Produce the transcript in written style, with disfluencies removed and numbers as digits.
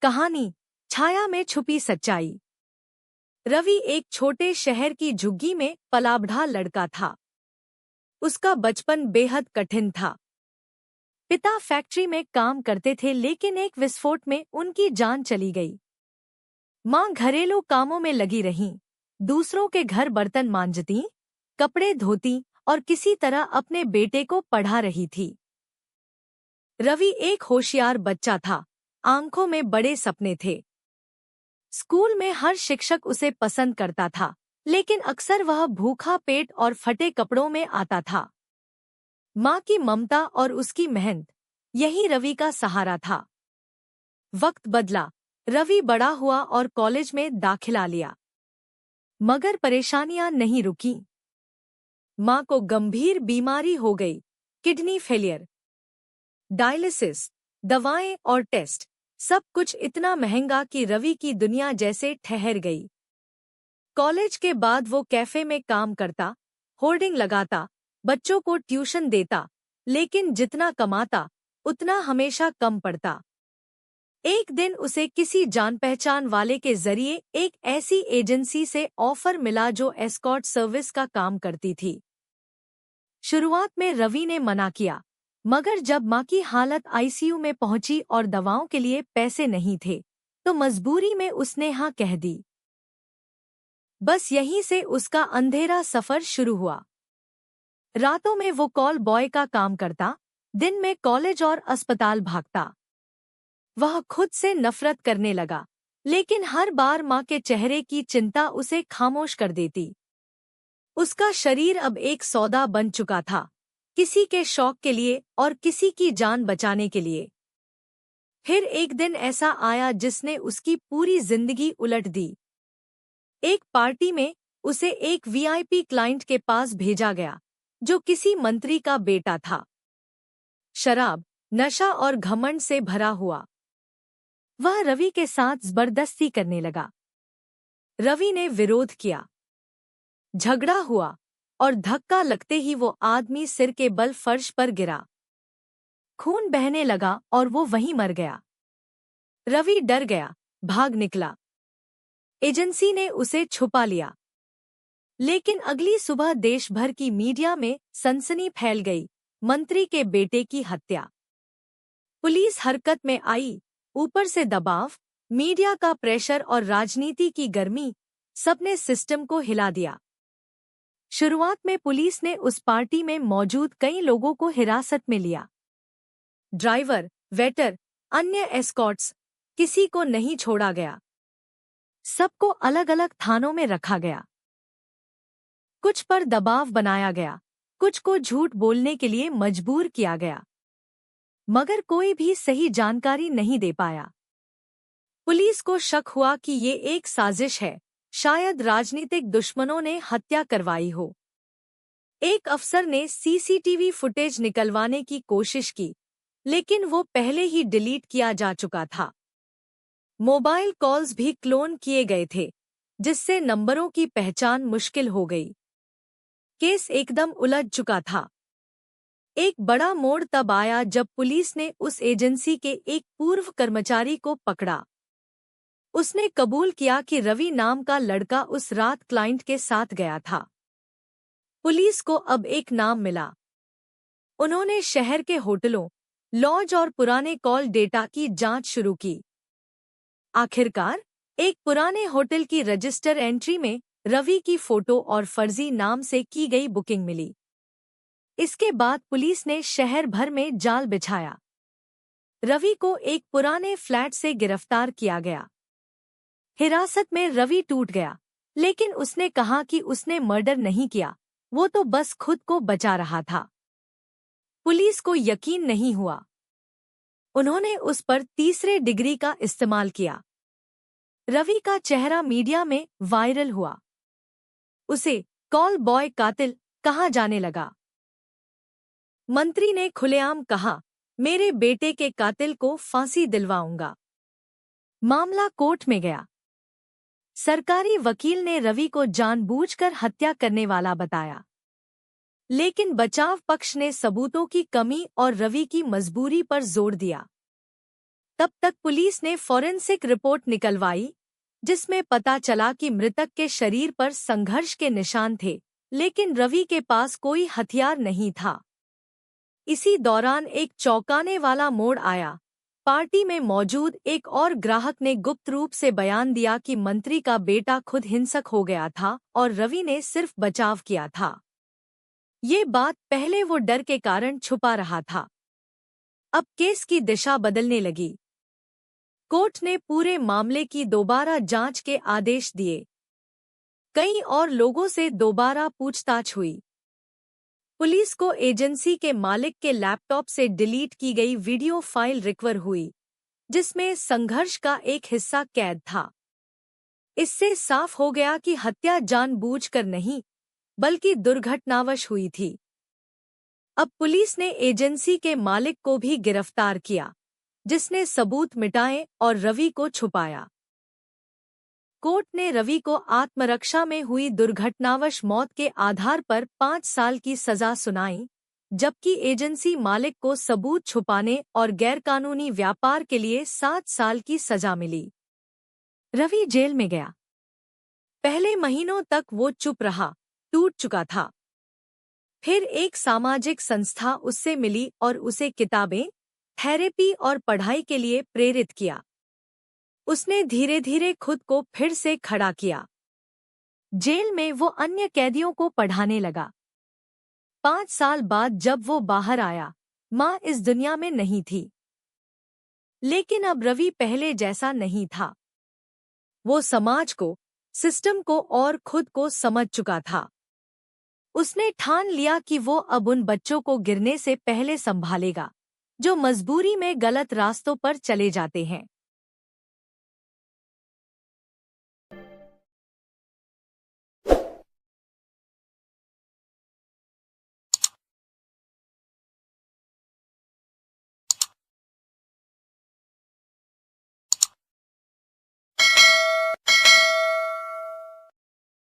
कहानी छाया में छुपी सच्चाई। रवि एक छोटे शहर की झुग्गी में पला-बढ़ा लड़का था। उसका बचपन बेहद कठिन था। पिता फैक्ट्री में काम करते थे, लेकिन एक विस्फोट में उनकी जान चली गई। माँ घरेलू कामों में लगी रहीं, दूसरों के घर बर्तन मांजती, कपड़े धोती और किसी तरह अपने बेटे को पढ़ा रही थी। रवि एक होशियार बच्चा था, आंखों में बड़े सपने थे। स्कूल में हर शिक्षक उसे पसंद करता था, लेकिन अक्सर वह भूखा पेट और फटे कपड़ों में आता था। माँ की ममता और उसकी मेहनत, यही रवि का सहारा था। वक्त बदला, रवि बड़ा हुआ और कॉलेज में दाखिला लिया। मगर परेशानियां नहीं रुकीं। माँ को गंभीर बीमारी हो गई, किडनी फेलियर, डायलिसिस, दवाएं और टेस्ट, सब कुछ इतना महंगा कि रवि की दुनिया जैसे ठहर गई। कॉलेज के बाद वो कैफे में काम करता, होर्डिंग लगाता, बच्चों को ट्यूशन देता, लेकिन जितना कमाता उतना हमेशा कम पड़ता। एक दिन उसे किसी जान पहचान वाले के जरिए एक ऐसी एजेंसी से ऑफर मिला जो एस्कॉर्ट सर्विस का काम करती थी। शुरुआत में रवि ने मना किया, मगर जब माँ की हालत आईसीयू में पहुंची और दवाओं के लिए पैसे नहीं थे, तो मजबूरी में उसने हाँ कह दी। बस यहीं से उसका अंधेरा सफर शुरू हुआ। रातों में वो कॉल बॉय का काम करता, दिन में कॉलेज और अस्पताल भागता। वह खुद से नफरत करने लगा, लेकिन हर बार माँ के चेहरे की चिंता उसे खामोश कर देती। उसका शरीर अब एक सौदा बन चुका था, किसी के शौक के लिए और किसी की जान बचाने के लिए। फिर एक दिन ऐसा आया जिसने उसकी पूरी जिंदगी उलट दी। एक पार्टी में उसे एक वीआईपी क्लाइंट के पास भेजा गया, जो किसी मंत्री का बेटा था। शराब, नशा और घमंड से भरा हुआ। वह रवि के साथ जबरदस्ती करने लगा। रवि ने विरोध किया, झगड़ा हुआ और धक्का लगते ही वो आदमी सिर के बल फर्श पर गिरा। खून बहने लगा और वो वहीं मर गया। रवि डर गया, भाग निकला। एजेंसी ने उसे छुपा लिया। लेकिन अगली सुबह देश भर की मीडिया में सनसनी फैल गई, मंत्री के बेटे की हत्या। पुलिस हरकत में आई, ऊपर से दबाव, मीडिया का प्रेशर और राजनीति की गर्मी, सबने सिस्टम को हिला दिया। शुरुआत में पुलिस ने उस पार्टी में मौजूद कई लोगों को हिरासत में लिया। ड्राइवर, वेटर, अन्य एस्कॉर्ट्स, किसी को नहीं छोड़ा गया। सबको अलग अलग थानों में रखा गया। कुछ पर दबाव बनाया गया, कुछ को झूठ बोलने के लिए मजबूर किया गया। मगर कोई भी सही जानकारी नहीं दे पाया। पुलिस को शक हुआ कि ये एक साजिश है, शायद राजनीतिक दुश्मनों ने हत्या करवाई हो। एक अफसर ने सीसीटीवी फुटेज निकलवाने की कोशिश की, लेकिन वो पहले ही डिलीट किया जा चुका था। मोबाइल कॉल्स भी क्लोन किए गए थे, जिससे नंबरों की पहचान मुश्किल हो गई। केस एकदम उलझ चुका था। एक बड़ा मोड़ तब आया जब पुलिस ने उस एजेंसी के एक पूर्व कर्मचारी को पकड़ा। उसने कबूल किया कि रवि नाम का लड़का उस रात क्लाइंट के साथ गया था। पुलिस को अब एक नाम मिला। उन्होंने शहर के होटलों, लॉज और पुराने कॉल डेटा की जांच शुरू की। आखिरकार एक पुराने होटल की रजिस्टर एंट्री में रवि की फोटो और फर्जी नाम से की गई बुकिंग मिली। इसके बाद पुलिस ने शहर भर में जाल बिछाया। रवि को एक पुराने फ्लैट से गिरफ्तार किया गया। हिरासत में रवि टूट गया, लेकिन उसने कहा कि उसने मर्डर नहीं किया, वो तो बस खुद को बचा रहा था। पुलिस को यकीन नहीं हुआ। उन्होंने उस पर तीसरे डिग्री का इस्तेमाल किया। रवि का चेहरा मीडिया में वायरल हुआ। उसे कॉल बॉय कातिल कहा जाने लगा। मंत्री ने खुलेआम कहा, मेरे बेटे के कातिल को फांसी दिलवाऊंगा। मामला कोर्ट में गया। सरकारी वकील ने रवि को जानबूझकर हत्या करने वाला बताया, लेकिन बचाव पक्ष ने सबूतों की कमी और रवि की मजबूरी पर जोर दिया। तब तक पुलिस ने फॉरेंसिक रिपोर्ट निकलवाई, जिसमें पता चला कि मृतक के शरीर पर संघर्ष के निशान थे, लेकिन रवि के पास कोई हथियार नहीं था। इसी दौरान एक चौंकाने वाला मोड़ आया। पार्टी में मौजूद एक और ग्राहक ने गुप्त रूप से बयान दिया कि मंत्री का बेटा खुद हिंसक हो गया था और रवि ने सिर्फ बचाव किया था। ये बात पहले वो डर के कारण छुपा रहा था। अब केस की दिशा बदलने लगी। कोर्ट ने पूरे मामले की दोबारा जांच के आदेश दिए। कई और लोगों से दोबारा पूछताछ हुई। पुलिस को एजेंसी के मालिक के लैपटॉप से डिलीट की गई वीडियो फाइल रिकवर हुई, जिसमें संघर्ष का एक हिस्सा कैद था। इससे साफ हो गया कि हत्या जानबूझकर नहीं, बल्कि दुर्घटनावश हुई थी। अब पुलिस ने एजेंसी के मालिक को भी गिरफ्तार किया, जिसने सबूत मिटाए और रवि को छुपाया। कोर्ट ने रवि को आत्मरक्षा में हुई दुर्घटनावश मौत के आधार पर 5 साल की सजा सुनाई, जबकि एजेंसी मालिक को सबूत छुपाने और गैरकानूनी व्यापार के लिए 7 साल की सजा मिली। रवि जेल में गया। पहले महीनों तक वो चुप रहा, टूट चुका था। फिर एक सामाजिक संस्था उससे मिली और उसे किताबें, थेरेपी और पढ़ाई के लिए प्रेरित किया। उसने धीरे धीरे खुद को फिर से खड़ा किया। जेल में वो अन्य कैदियों को पढ़ाने लगा। 5 साल बाद जब वो बाहर आया, माँ इस दुनिया में नहीं थी। लेकिन अब रवि पहले जैसा नहीं था। वो समाज को, सिस्टम को और खुद को समझ चुका था। उसने ठान लिया कि वो अब उन बच्चों को गिरने से पहले संभालेगा, जो मजबूरी में गलत रास्तों पर चले जाते हैं।